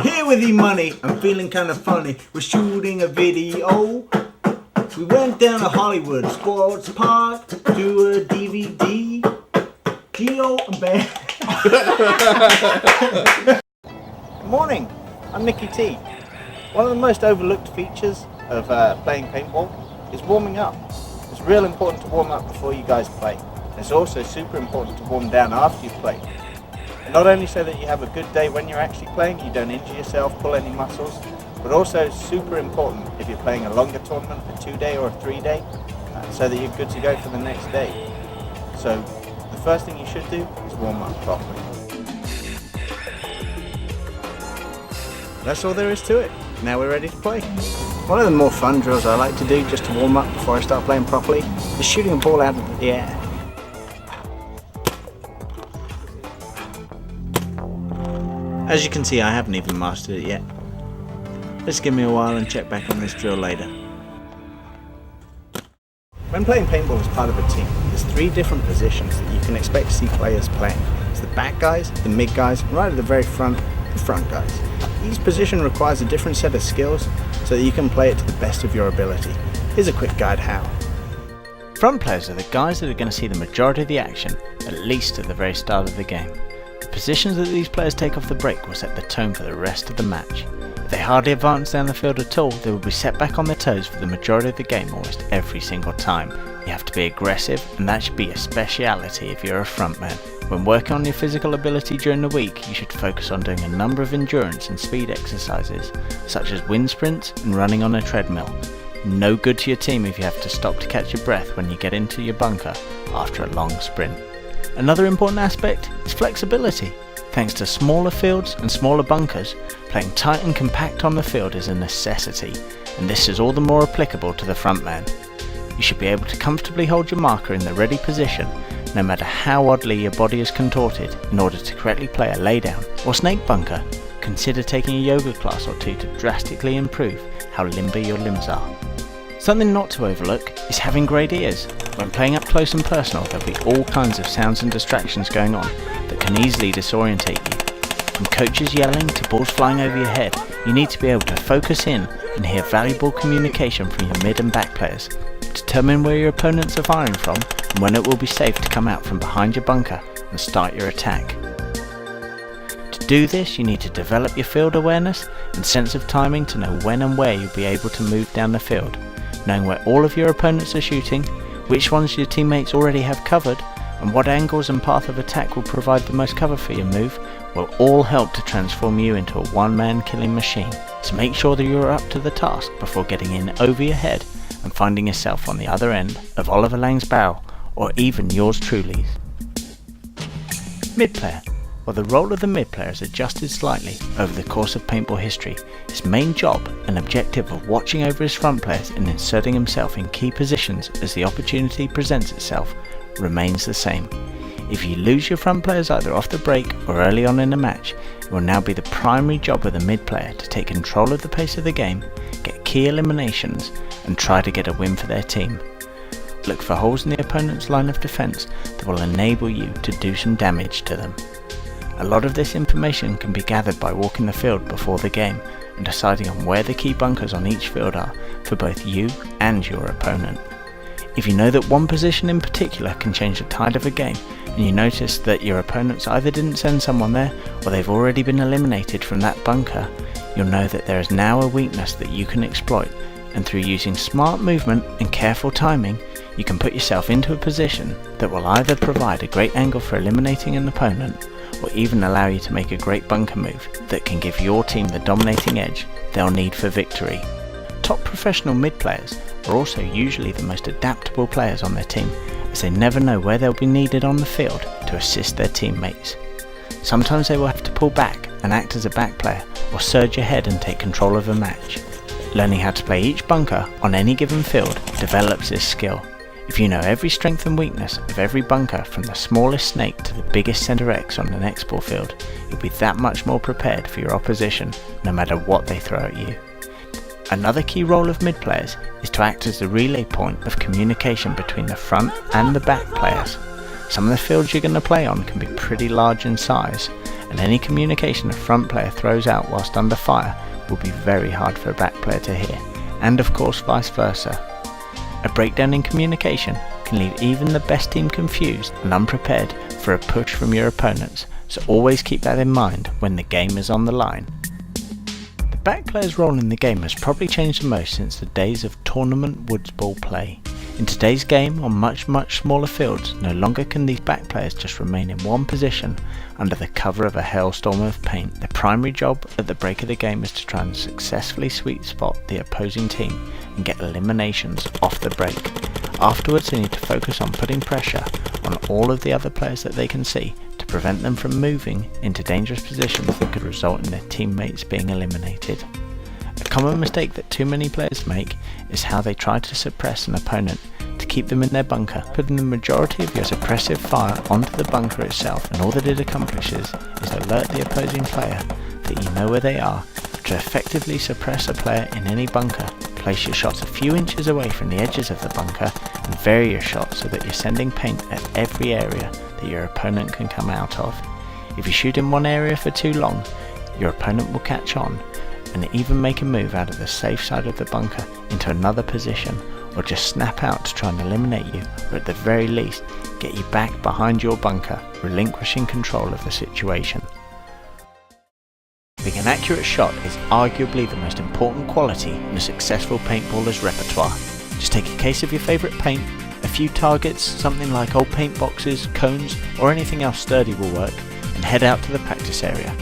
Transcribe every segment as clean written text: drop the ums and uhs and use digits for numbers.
Here with the money, I'm feeling kinda funny. We're shooting a video. We went down to Hollywood Sports Park to a DVD. Geo and Bear. Good morning, I'm Nicky T. One of the most overlooked features of playing paintball is warming up. It's real important to warm up before you guys play. It's also super important to warm down after you've played. Not only so that you have a good day when you're actually playing, you don't injure yourself, pull any muscles, but also super important if you're playing a longer tournament, a 2-day or a 3-day, so that you're good to go for the next day. So the first thing you should do is warm up properly. That's all there is to it. Now we're ready to play. One of the more fun drills I like to do just to warm up before I start playing properly is shooting a ball out of the air. As you can see, I haven't even mastered it yet. Let's give me a while and check back on this drill later. When playing paintball as part of a team, there's 3 different positions that you can expect to see players playing. It's the back guys, the mid guys, and right at the very front, the front guys. Each position requires a different set of skills so that you can play it to the best of your ability. Here's a quick guide how. Front players are the guys that are going to see the majority of the action, at least at the very start of the game. The positions that these players take off the break will set the tone for the rest of the match. If they hardly advance down the field at all, they will be set back on their toes for the majority of the game almost every single time. You have to be aggressive, and that should be a speciality if you're a frontman. When working on your physical ability during the week, you should focus on doing a number of endurance and speed exercises, such as wind sprints and running on a treadmill. No good to your team if you have to stop to catch your breath when you get into your bunker after a long sprint. Another important aspect is flexibility. Thanks to smaller fields and smaller bunkers, playing tight and compact on the field is a necessity, and this is all the more applicable to the frontman. You should be able to comfortably hold your marker in the ready position, no matter how oddly your body is contorted, in order to correctly play a laydown or snake bunker. Consider taking a yoga class or 2 to drastically improve how limber your limbs are. Something not to overlook is having great ears. When playing up close and personal, there'll be all kinds of sounds and distractions going on that can easily disorientate you. From coaches yelling to balls flying over your head, you need to be able to focus in and hear valuable communication from your mid and back players. Determine where your opponents are firing from and when it will be safe to come out from behind your bunker and start your attack. To do this, you need to develop your field awareness and sense of timing to know when and where you'll be able to move down the field. Knowing where all of your opponents are shooting, which ones your teammates already have covered, and what angles and path of attack will provide the most cover for your move will all help to transform you into a one-man killing machine. So make sure that you are up to the task before getting in over your head and finding yourself on the other end of Oliver Lang's barrel, or even yours truly's. Mid player. While the role of the mid player has adjusted slightly over the course of paintball history, his main job and objective of watching over his front players and inserting himself in key positions as the opportunity presents itself remains the same. If you lose your front players either off the break or early on in a match, it will now be the primary job of the mid player to take control of the pace of the game, get key eliminations, and try to get a win for their team. Look for holes in the opponent's line of defense that will enable you to do some damage to them. A lot of this information can be gathered by walking the field before the game and deciding on where the key bunkers on each field are for both you and your opponent. If you know that one position in particular can change the tide of a game, and you notice that your opponents either didn't send someone there or they've already been eliminated from that bunker, you'll know that there is now a weakness that you can exploit, and through using smart movement and careful timing, you can put yourself into a position that will either provide a great angle for eliminating an opponent, or even allow you to make a great bunker move that can give your team the dominating edge they'll need for victory. Top professional mid players are also usually the most adaptable players on their team, as they never know where they'll be needed on the field to assist their teammates. Sometimes they will have to pull back and act as a back player, or surge ahead and take control of a match. Learning how to play each bunker on any given field develops this skill. If you know every strength and weakness of every bunker from the smallest snake to the biggest Center X on an X-ball field, you'll be that much more prepared for your opposition no matter what they throw at you. Another key role of mid players is to act as the relay point of communication between the front and the back players. Some of the fields you're going to play on can be pretty large in size, and any communication a front player throws out whilst under fire will be very hard for a back player to hear, and of course vice versa. A breakdown in communication can leave even the best team confused and unprepared for a push from your opponents, so always keep that in mind when the game is on the line. The back player's role in the game has probably changed the most since the days of tournament woods ball play. In today's game, on much smaller fields, no longer can these back players just remain in one position under the cover of a hailstorm of paint. Their primary job at the break of the game is to try and successfully sweet spot the opposing team and get eliminations off the break. Afterwards, they need to focus on putting pressure on all of the other players that they can see to prevent them from moving into dangerous positions that could result in their teammates being eliminated. A common mistake that too many players make is how they try to suppress an opponent to keep them in their bunker, putting the majority of your suppressive fire onto the bunker itself, and all that it accomplishes is alert the opposing player that you know where they are. To effectively suppress a player in any bunker, place your shots a few inches away from the edges of the bunker and vary your shots so that you're sending paint at every area that your opponent can come out of. If you shoot in one area for too long, your opponent will catch on and even make a move out of the safe side of the bunker into another position, or just snap out to try and eliminate you, or at the very least get you back behind your bunker, relinquishing control of the situation. Being an accurate shot is arguably the most important quality in a successful paintballer's repertoire. Just take a case of your favourite paint, a few targets, something like old paint boxes, cones, or anything else sturdy will work, and head out to the practice area.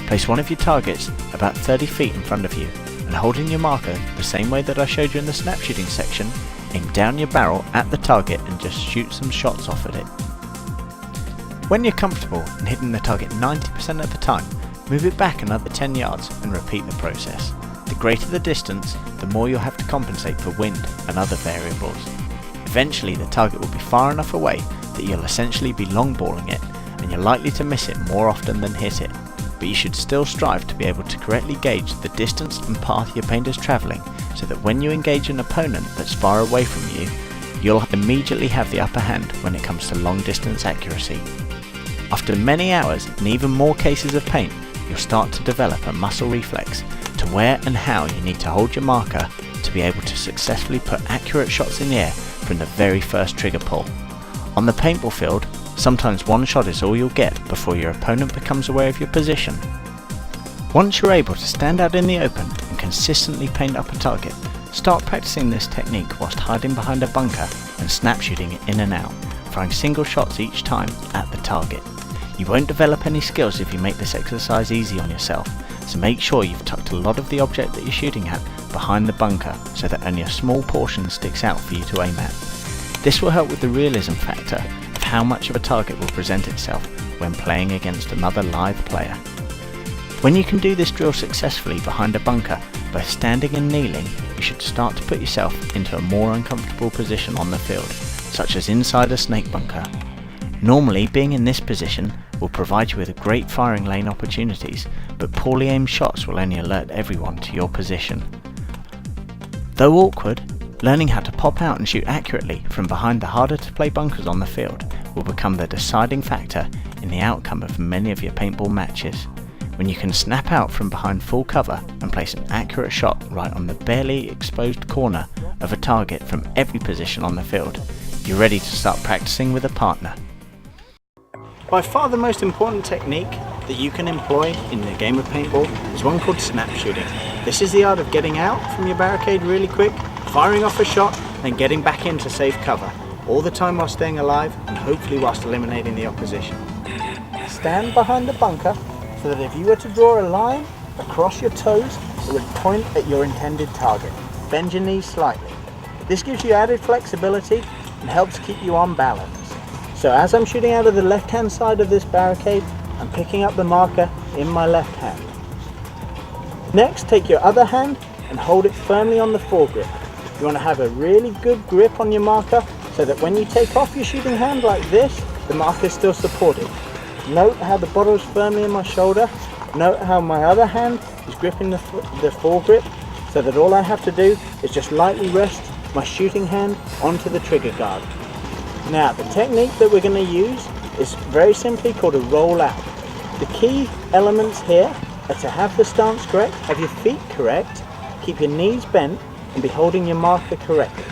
Place one of your targets about 30 feet in front of you, and holding your marker the same way that I showed you in the snap shooting section, aim down your barrel at the target and just shoot some shots off at it. When you're comfortable in hitting the target 90% of the time, move it back another 10 yards and repeat the process. The greater the distance, the more you'll have to compensate for wind and other variables. Eventually the target will be far enough away that you'll essentially be longballing it, and you're likely to miss it more often than hit it. But you should still strive to be able to correctly gauge the distance and path your paint is travelling, so that when you engage an opponent that's far away from you, you'll immediately have the upper hand when it comes to long distance accuracy. After many hours and even more cases of paint, you'll start to develop a muscle reflex to where and how you need to hold your marker to be able to successfully put accurate shots in the air from the very first trigger pull. On the paintball field, sometimes one shot is all you'll get before your opponent becomes aware of your position. Once you're able to stand out in the open and consistently paint up a target, start practicing this technique whilst hiding behind a bunker and snap shooting it in and out, firing single shots each time at the target. You won't develop any skills if you make this exercise easy on yourself, so make sure you've tucked a lot of the object that you're shooting at behind the bunker so that only a small portion sticks out for you to aim at. This will help with the realism factor of how much of a target will present itself when playing against another live player. When you can do this drill successfully behind a bunker, both standing and kneeling, you should start to put yourself into a more uncomfortable position on the field, such as inside a snake bunker. Normally, being in this position will provide you with great firing lane opportunities, but poorly aimed shots will only alert everyone to your position. Though awkward, learning how to pop out and shoot accurately from behind the harder to play bunkers on the field will become the deciding factor in the outcome of many of your paintball matches. When you can snap out from behind full cover and place an accurate shot right on the barely exposed corner of a target from every position on the field, you're ready to start practicing with a partner. By far the most important technique that you can employ in the game of paintball is one called snap shooting. This is the art of getting out from your barricade really quick, firing off a shot and getting back into safe cover, all the time while staying alive and hopefully whilst eliminating the opposition. Stand behind the bunker so that if you were to draw a line across your toes, it would point at your intended target. Bend your knees slightly. This gives you added flexibility and helps keep you on balance. So as I'm shooting out of the left hand side of this barricade, I'm picking up the marker in my left hand. Next, take your other hand and hold it firmly on the foregrip. You want to have a really good grip on your marker so that when you take off your shooting hand like this, the marker is still supported. Note how the bottle is firmly in my shoulder. Note how my other hand is gripping the foregrip, so that all I have to do is just lightly rest my shooting hand onto the trigger guard. Now, the technique that we're going to use is very simply called a roll out. The key elements here are to have the stance correct, have your feet correct, keep your knees bent, and be holding your marker correctly.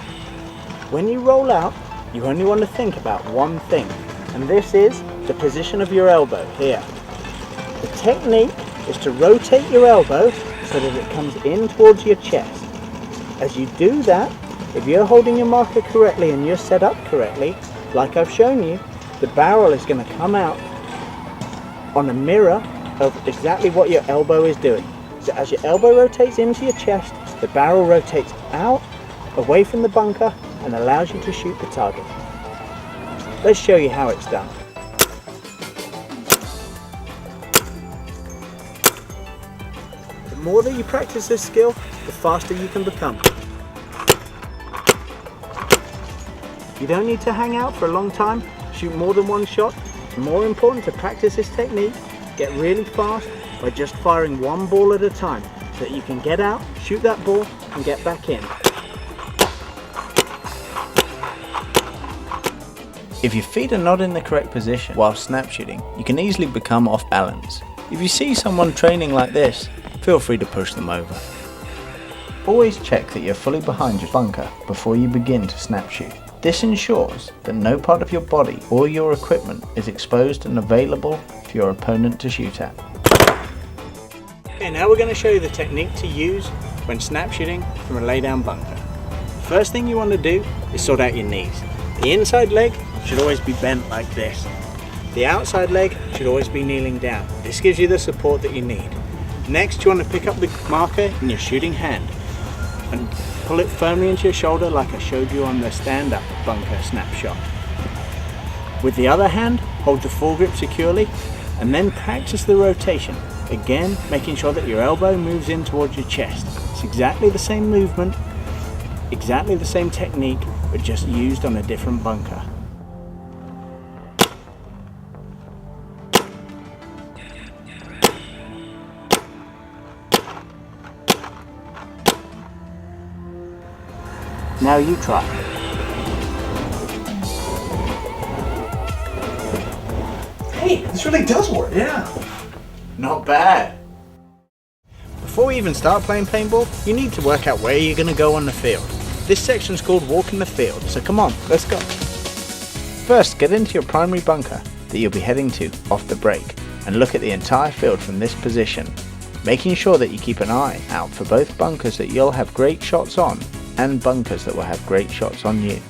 When you roll out, you only want to think about one thing, and this is the position of your elbow here. The technique is to rotate your elbow so that it comes in towards your chest. As you do that, if you're holding your marker correctly and you're set up correctly, like I've shown you, the barrel is going to come out on a mirror of exactly what your elbow is doing. So as your elbow rotates into your chest, the barrel rotates out, away from the bunker, and allows you to shoot the target. Let's show you how it's done. The more that you practice this skill, the faster you can become. You don't need to hang out for a long time, shoot more than one shot. It's more important to practice this technique, get really fast by just firing one ball at a time so that you can get out, shoot that ball, and get back in. If your feet are not in the correct position while snap shooting, you can easily become off balance. If you see someone training like this, feel free to push them over. Always check that you're fully behind your bunker before you begin to snap shoot. This ensures that no part of your body or your equipment is exposed and available for your opponent to shoot at. Okay, now we're going to show you the technique to use when snap shooting from a lay down bunker. First thing you want to do is sort out your knees. The inside leg should always be bent like this. The outside leg should always be kneeling down. This gives you the support that you need. Next, you want to pick up the marker in your shooting hand and pull it firmly into your shoulder like I showed you on the stand-up bunker snapshot. With the other hand, hold the foregrip securely and then practice the rotation. Again, making sure that your elbow moves in towards your chest. It's exactly the same movement, exactly the same technique, but just used on a different bunker. Now you try. Hey, this really does work. Yeah. Not bad. Before we even start playing paintball, you need to work out where you're going to go on the field. This section's called walking the field, so come on, let's go. First, get into your primary bunker that you'll be heading to off the break and look at the entire field from this position, making sure that you keep an eye out for both bunkers that you'll have great shots on and bunkers that will have great shots on you.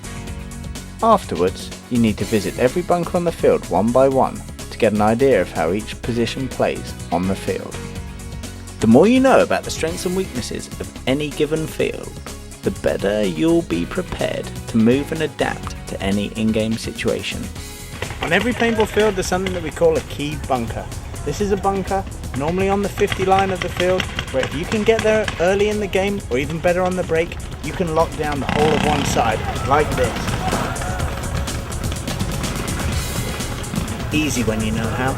Afterwards, you need to visit every bunker on the field one by one to get an idea of how each position plays on the field. The more you know about the strengths and weaknesses of any given field, the better you'll be prepared to move and adapt to any in-game situation. On every paintball field there's something that we call a key bunker. This is a bunker normally on the 50 line of the field where if you can get there early in the game or even better on the break, you can lock down the whole of one side like this. Easy when you know how.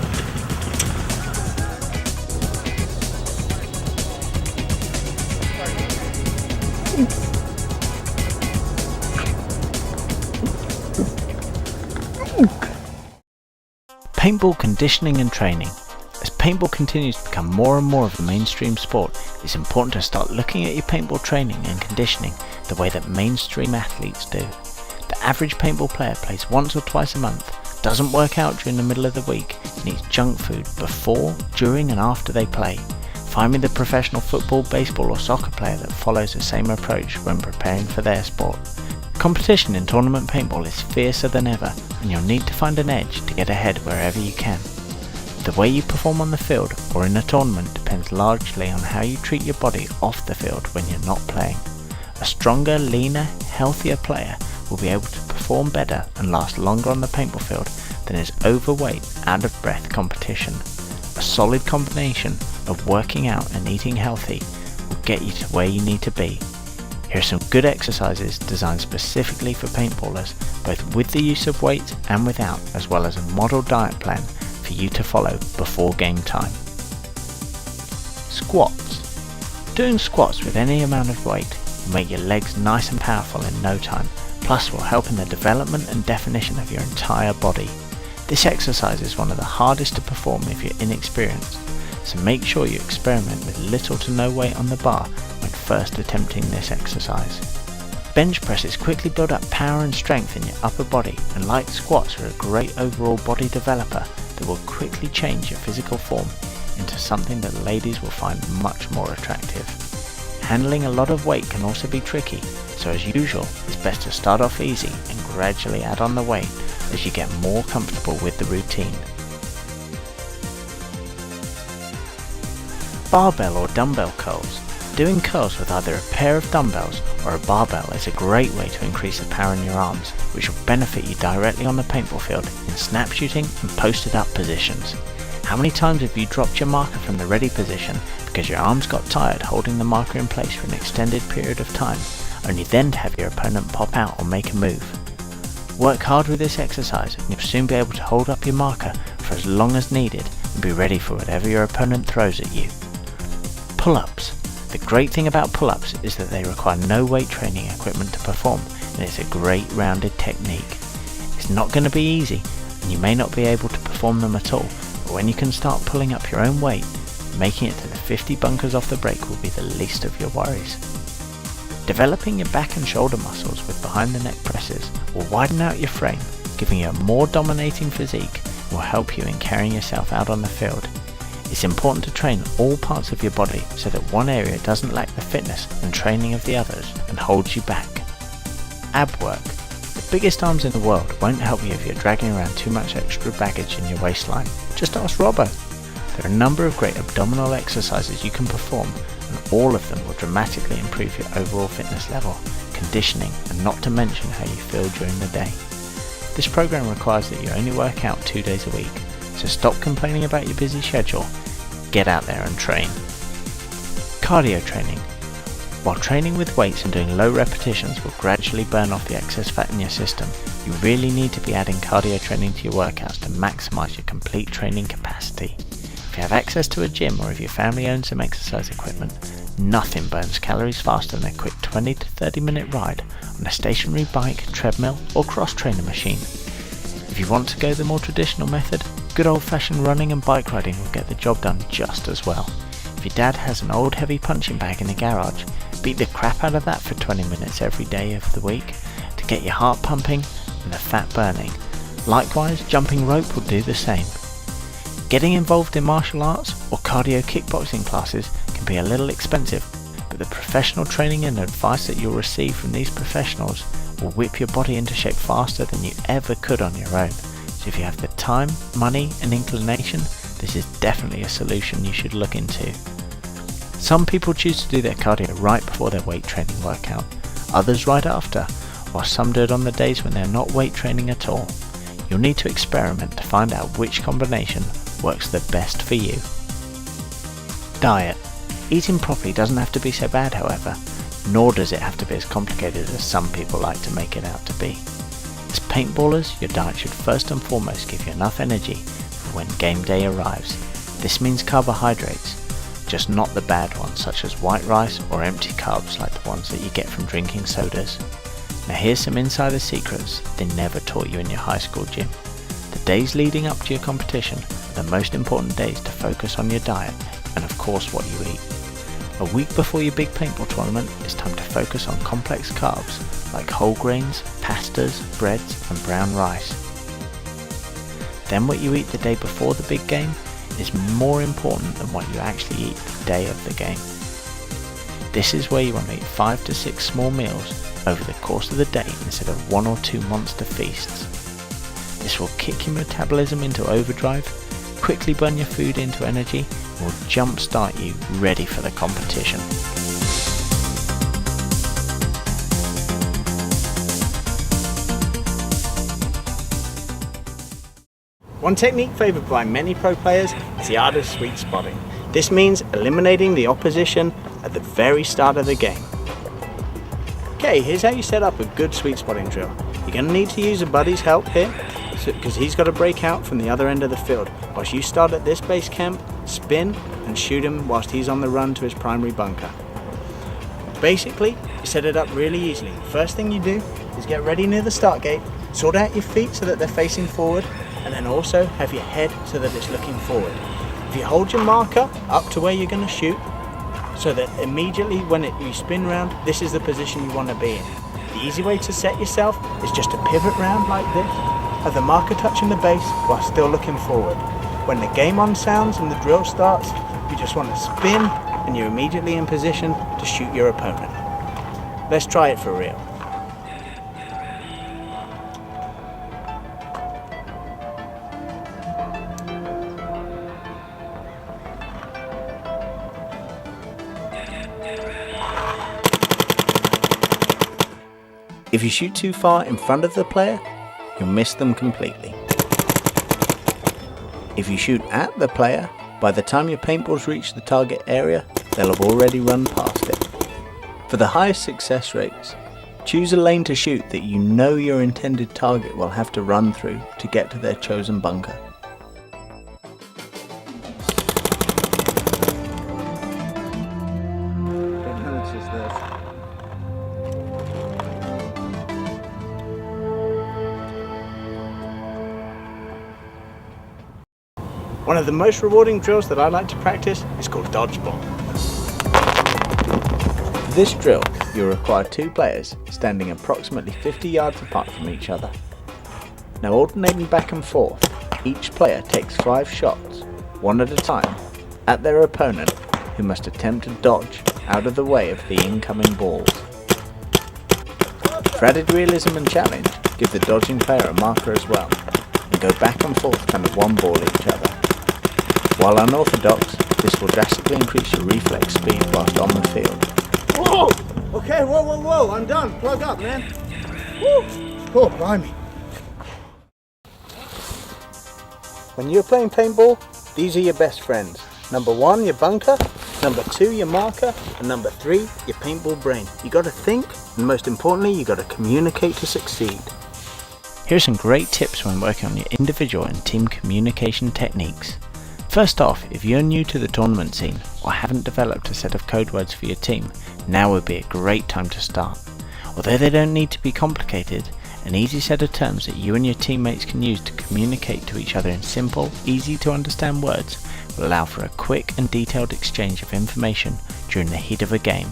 Paintball conditioning and training. As paintball continues to become more and more of a mainstream sport, it's important to start looking at your paintball training and conditioning the way that mainstream athletes do. The average paintball player plays once or twice a month, doesn't work out during the middle of the week, and eats junk food before, during and after they play. Find me the professional football, baseball or soccer player that follows the same approach when preparing for their sport. Competition in tournament paintball is fiercer than ever, and you'll need to find an edge to get ahead wherever you can. The way you perform on the field or in a tournament depends largely on how you treat your body off the field when you're not playing. A stronger, leaner, healthier player will be able to perform better and last longer on the paintball field than his overweight, out-of-breath competition. A solid combination of working out and eating healthy will get you to where you need to be. Here are some good exercises designed specifically for paintballers, both with the use of weights and without, as well as a model diet plan for you to follow before game time. Squats. Doing squats with any amount of weight will make your legs nice and powerful in no time, plus will help in the development and definition of your entire body. This exercise is one of the hardest to perform if you're inexperienced, so make sure you experiment with little to no weight on the bar when first attempting this exercise. Bench presses quickly build up power and strength in your upper body, and like squats are a great overall body developer that will quickly change your physical form into something that ladies will find much more attractive. Handling a lot of weight can also be tricky, so as usual, it's best to start off easy and gradually add on the weight as you get more comfortable with the routine. Barbell or dumbbell curls. Doing curls with either a pair of dumbbells or a barbell is a great way to increase the power in your arms, which will benefit you directly on the paintball field in snap shooting and posted up positions. How many times have you dropped your marker from the ready position because your arms got tired holding the marker in place for an extended period of time, only then to have your opponent pop out or make a move? Work hard with this exercise and you'll soon be able to hold up your marker for as long as needed and be ready for whatever your opponent throws at you. Pull-ups. The great thing about pull-ups is that they require no weight training equipment to perform, and it's a great rounded technique. It's not going to be easy and you may not be able to perform them at all, but when you can start pulling up your own weight, making it to the 50 bunkers off the break will be the least of your worries. Developing your back and shoulder muscles with behind the neck presses will widen out your frame, giving you a more dominating physique and will help you in carrying yourself out on the field. It's important to train all parts of your body so that one area doesn't lack the fitness and training of the others and holds you back. Ab work. The biggest arms in the world won't help you if you're dragging around too much extra baggage in your waistline. Just ask Robbo. There are a number of great abdominal exercises you can perform, and all of them will dramatically improve your overall fitness level, conditioning, and not to mention how you feel during the day. This program requires that you only work out 2 days a week, so stop complaining about your busy schedule. Get out there and train. Cardio training. While training with weights and doing low repetitions will gradually burn off the excess fat in your system, you really need to be adding cardio training to your workouts to maximize your complete training capacity. If you have access to a gym or if your family owns some exercise equipment, nothing burns calories faster than a quick 20 to 30 minute ride on a stationary bike, treadmill or cross-trainer machine. If you want to go the more traditional method, good old-fashioned running and bike riding will get the job done just as well. If your dad has an old heavy punching bag in the garage, beat the crap out of that for 20 minutes every day of the week to get your heart pumping and the fat burning. Likewise, jumping rope will do the same. Getting involved in martial arts or cardio kickboxing classes can be a little expensive, but the professional training and advice that you'll receive from these professionals will whip your body into shape faster than you ever could on your own. So if you have the time, money and inclination, this is definitely a solution you should look into. Some people choose to do their cardio right before their weight training workout, others right after, while some do it on the days when they're not weight training at all. You'll need to experiment to find out which combination works the best for you. Diet. Eating properly doesn't have to be so bad, however, nor does it have to be as complicated as some people like to make it out to be. As paintballers, your diet should first and foremost give you enough energy for when game day arrives. This means carbohydrates, just not the bad ones such as white rice or empty carbs like the ones that you get from drinking sodas. Now here's some insider secrets they never taught you in your high school gym. The days leading up to your competition are the most important days to focus on your diet and of course what you eat. A week before your big paintball tournament, it's time to focus on complex carbs like whole grains, pastas, breads and brown rice. Then what you eat the day before the big game is more important than what you actually eat the day of the game. This is where you want to eat 5 to 6 small meals over the course of the day instead of 1 or 2 monster feasts. This will kick your metabolism into overdrive, quickly burn your food into energy, and will jumpstart you ready for the competition. One technique favoured by many pro players is the art of sweet spotting. This means eliminating the opposition at the very start of the game. Okay, here's how you set up a good sweet spotting drill. You're going to need to use a buddy's help here, because he's got to break out from the other end of the field. Whilst you start at this base camp, spin and shoot him whilst he's on the run to his primary bunker. Basically, you set it up really easily. First thing you do is get ready near the start gate, sort out your feet so that they're facing forward, and then also have your head so that it's looking forward. If you hold your marker up to where you're going to shoot, so that immediately when you spin round, this is the position you want to be in. The easy way to set yourself is just to pivot round like this, have the marker touching the base while still looking forward. When the game on sounds and the drill starts, you just want to spin and you're immediately in position to shoot your opponent. Let's try it for real. If you shoot too far in front of the player, you'll miss them completely. If you shoot at the player, by the time your paintballs reach the target area, they'll have already run past it. For the highest success rates, choose a lane to shoot that you know your intended target will have to run through to get to their chosen bunker. One of the most rewarding drills that I like to practice is called Dodgeball. For this drill, you'll require 2 players standing approximately 50 yards apart from each other. Now, alternating back and forth, each player takes 5 shots, one at a time, at their opponent, who must attempt to dodge out of the way of the incoming balls. For added realism and challenge, give the dodging player a marker as well, and go back and forth kind of one ball each other. While unorthodox, this will drastically increase your reflex speed whilst on the field. Whoa! Okay, whoa, I'm done. Plug up, man. Woo! Oh, blimey. When you're playing paintball, these are your best friends. Number 1, your bunker. Number 2, your marker. And number 3, your paintball brain. You got to think, and most importantly, you got to communicate to succeed. Here are some great tips when working on your individual and team communication techniques. First off, if you're new to the tournament scene or haven't developed a set of code words for your team, now would be a great time to start. Although they don't need to be complicated, an easy set of terms that you and your teammates can use to communicate to each other in simple, easy to understand words will allow for a quick and detailed exchange of information during the heat of a game.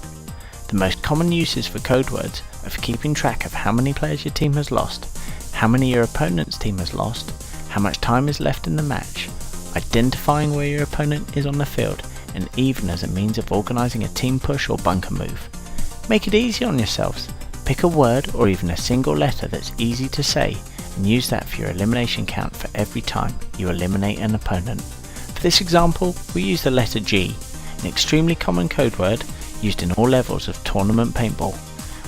The most common uses for code words are for keeping track of how many players your team has lost, how many your opponent's team has lost, how much time is left in the match, identifying where your opponent is on the field, and even as a means of organising a team push or bunker move. Make it easy on yourselves. Pick a word or even a single letter that's easy to say and use that for your elimination count for every time you eliminate an opponent. For this example, we use the letter G, an extremely common code word used in all levels of tournament paintball.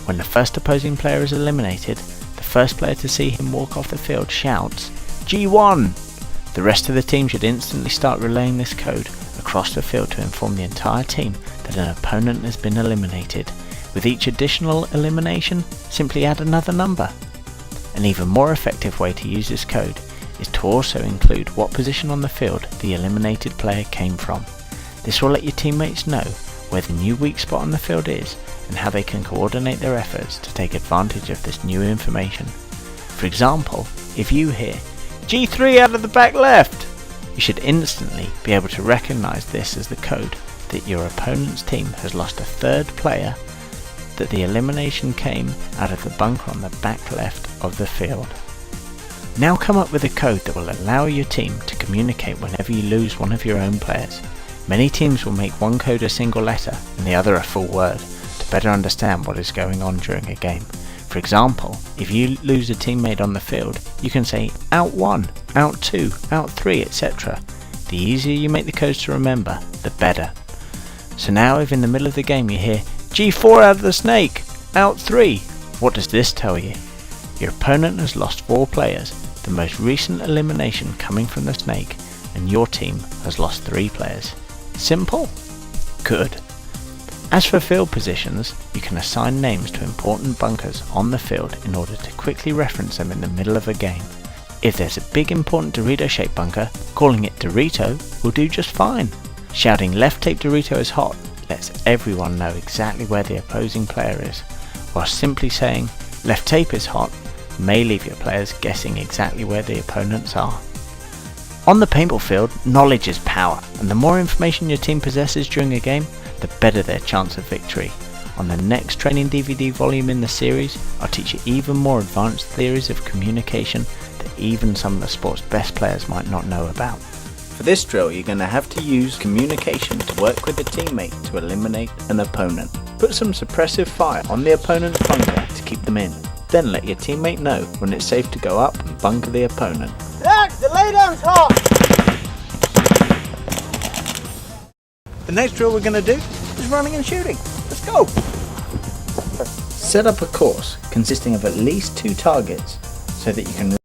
When the first opposing player is eliminated, the first player to see him walk off the field shouts, "G1!" The rest of the team should instantly start relaying this code across the field to inform the entire team that an opponent has been eliminated. With each additional elimination, simply add another number. An even more effective way to use this code is to also include what position on the field the eliminated player came from. This will let your teammates know where the new weak spot on the field is and how they can coordinate their efforts to take advantage of this new information. For example, if you hear G3 out of the back left, you should instantly be able to recognise this as the code that your opponent's team has lost a 3rd player, that the elimination came out of the bunker on the back left of the field. Now come up with a code that will allow your team to communicate whenever you lose one of your own players. Many teams will make one code a single letter and the other a full word to better understand what is going on during a game. For example, if you lose a teammate on the field, you can say out 1, out 2, out 3, etc. The easier you make the codes to remember, the better. So now if in the middle of the game you hear G4 out of the snake, out 3, what does this tell you? Your opponent has lost 4 players, the most recent elimination coming from the snake, and your team has lost 3 players. Simple? Good. As for field positions, you can assign names to important bunkers on the field in order to quickly reference them in the middle of a game. If there's a big important Dorito-shaped bunker, calling it Dorito will do just fine. Shouting "left tape Dorito is hot" lets everyone know exactly where the opposing player is, while simply saying Left tape is hot, may leave your players guessing exactly where the opponents are. On the paintball field, knowledge is power, and the more information your team possesses during a game, the better their chance of victory. On the next training DVD volume in the series, I'll teach you even more advanced theories of communication that even some of the sport's best players might not know about. For this drill, you're going to have to use communication to work with a teammate to eliminate an opponent. Put some suppressive fire on the opponent's bunker to keep them in. Then let your teammate know when it's safe to go up and bunker the opponent. The laydown's hot! The next drill we're going to do is running and shooting. Let's go! Set up a course consisting of at least 2 targets so that you can